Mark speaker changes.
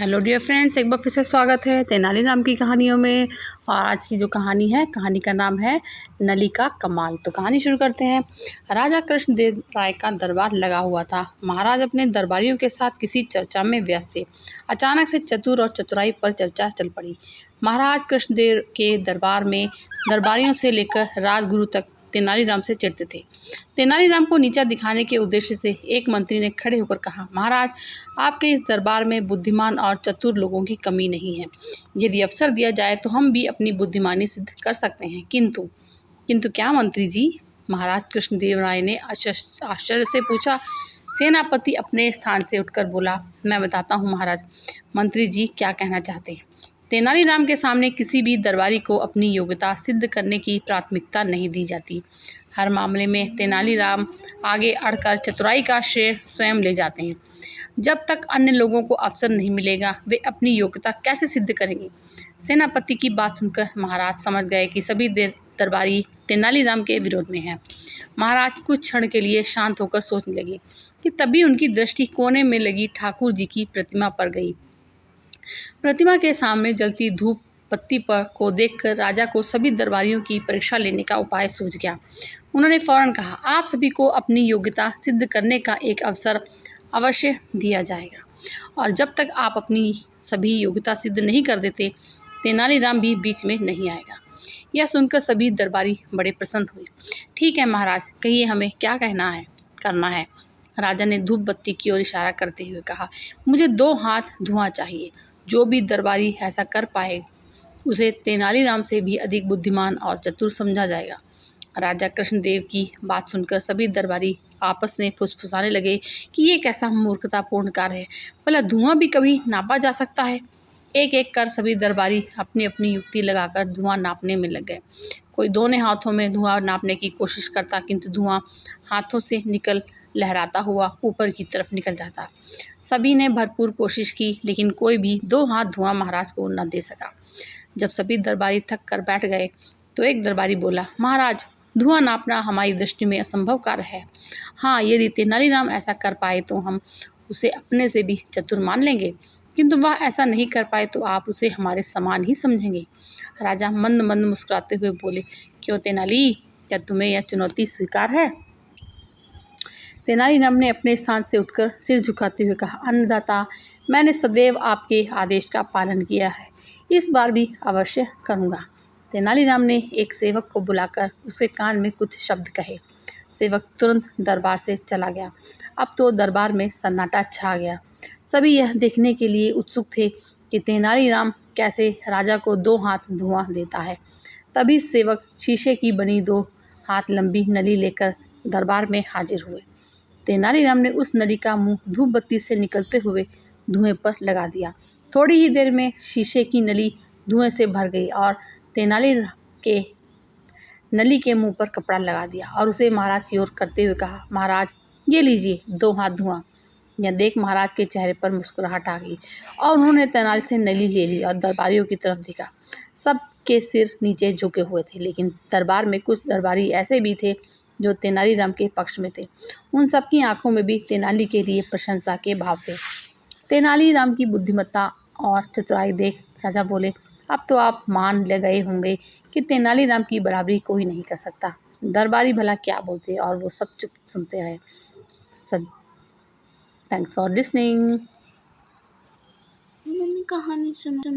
Speaker 1: Hello dear friends, एक बार फिर से स्वागत है तेनालीराम की कहानियों में। और आज की जो कहानी है, कहानी का नाम है नली का कमाल। तो कहानी शुरू करते हैं। राजा कृष्णदेव राय का दरबार लगा हुआ था। महाराज अपने दरबारियों के साथ किसी चर्चा में व्यस्त थे। अचानक से चतुर और चतुराई पर चर्चा चल पड़ी। महाराज कृष्णदेव के दरबार में दरबारियों से लेकर राजगुरु तक तेनालीराम से चिढ़ते थे। तेनालीराम को नीचा दिखाने के उद्देश्य से एक मंत्री ने खड़े होकर कहा, महाराज, आपके इस दरबार में बुद्धिमान और चतुर लोगों की कमी नहीं है। यदि अवसर दिया जाए तो हम भी अपनी बुद्धिमानी सिद्ध कर सकते हैं। किंतु क्या मंत्री जी? महाराज कृष्णदेव राय ने आश्चर्य से पूछा। सेनापति अपने स्थान से उठकर बोला, मैं बताता हूँ महाराज। मंत्री जी क्या कहना चाहते हैं? तेनालीराम के सामने किसी भी दरबारी को अपनी योग्यता सिद्ध करने की प्राथमिकता नहीं दी जाती। हर मामले में तेनालीराम आगे अड़कर चतुराई का श्रेय स्वयं ले जाते हैं। जब तक अन्य लोगों को अवसर नहीं मिलेगा, वे अपनी योग्यता कैसे सिद्ध करेंगे? सेनापति की बात सुनकर महाराज समझ गए कि सभी दरबारी तेनालीराम के विरोध में हैं। महाराज कुछ क्षण के लिए शांत होकर सोचने लगे कि तभी उनकी दृष्टि कोने में लगी ठाकुर जी की प्रतिमा पर गई। प्रतिमा के सामने जलती धूप पत्ती पर को देखकर राजा को सभी दरबारियों की परीक्षा लेने का उपाय सूझ गया। उन्होंने फौरन कहा, आप सभी को अपनी योग्यता सिद्ध करने का एक अवसर अवश्य दिया जाएगा, और जब तक आप अपनी सभी योग्यता सिद्ध नहीं कर देते, तेनालीराम भी बीच में नहीं आएगा। यह सुनकर सभी दरबारी बड़े प्रसन्न हुए। ठीक है महाराज, कहिए हमें क्या करना है। राजा ने धूप बत्ती की ओर इशारा करते हुए कहा, मुझे 2 हाथ धुआं चाहिए। जो भी दरबारी ऐसा कर पाए उसे तेनालीराम से भी अधिक बुद्धिमान और चतुर समझा जाएगा। राजा कृष्णदेव की बात सुनकर सभी दरबारी आपस में फुसफुसाने लगे कि ये कैसा मूर्खतापूर्ण कार्य है। भला धुआं भी कभी नापा जा सकता है? एक एक कर सभी दरबारी अपनी अपनी युक्ति लगाकर धुआं नापने में लग गए। कोई दोनों हाथों में धुआं नापने की कोशिश करता, किंतु धुआं हाथों से निकल लहराता हुआ ऊपर की तरफ निकल जाता। सभी ने भरपूर कोशिश की, लेकिन कोई भी 2 हाथ धुआं महाराज को न दे सका। जब सभी दरबारी थक कर बैठ गए तो एक दरबारी बोला, महाराज, धुआं नापना हमारी दृष्टि में असंभव कार्य है। हाँ, यदि तेनालीराम ऐसा कर पाए तो हम उसे अपने से भी चतुर मान लेंगे, किंतु वह ऐसा नहीं कर पाए तो आप उसे हमारे समान ही समझेंगे। राजा मंद मंद मुस्कुराते हुए बोले, क्यों तेनाली, क्या तुम्हें यह चुनौती स्वीकार है? तेनालीराम ने अपने स्थान से उठकर सिर झुकाते हुए कहा, अन्नदाता, मैंने सदैव आपके आदेश का पालन किया है, इस बार भी अवश्य करूँगा। तेनालीराम ने एक सेवक को बुलाकर उसके कान में कुछ शब्द कहे। सेवक तुरंत दरबार से चला गया। अब तो दरबार में सन्नाटा छा गया। सभी यह देखने के लिए उत्सुक थे कि तेनालीराम कैसे राजा को 2 हाथ धुआं देता है। तभी सेवक शीशे की बनी 2 हाथ लंबी नली लेकर दरबार में हाजिर हुए। तेनालीराम ने उस नली का मुंह धूप बत्ती से निकलते हुए धुएं पर लगा दिया। थोड़ी ही देर में शीशे की नली धुएं से भर गई और तेनालीराम के नली के मुंह पर कपड़ा लगा दिया और उसे महाराज की ओर करते हुए कहा, महाराज, ये लीजिए 2 हाथ धुआं। यह देख महाराज के चेहरे पर मुस्कुराहट आ गई और उन्होंने तेनाली से नली ले ली और दरबारियों की तरफ देखा। सब के सिर नीचे झुके हुए थे, लेकिन दरबार में कुछ दरबारी ऐसे भी थे जो तेनालीराम के पक्ष में थे। उन सबकी आंखों में भी तेनाली के लिए प्रशंसा के भाव थे। तेनालीराम की बुद्धिमत्ता और चतुराई देख राजा बोले, अब तो आप मान ले गए होंगे कि तेनालीराम की बराबरी कोई नहीं कर सकता। दरबारी भला क्या बोलते, और वो सब चुप सुनते रहे। सब थैंक्स फॉर लिसनिंग।
Speaker 2: मैंने कहानी सुना।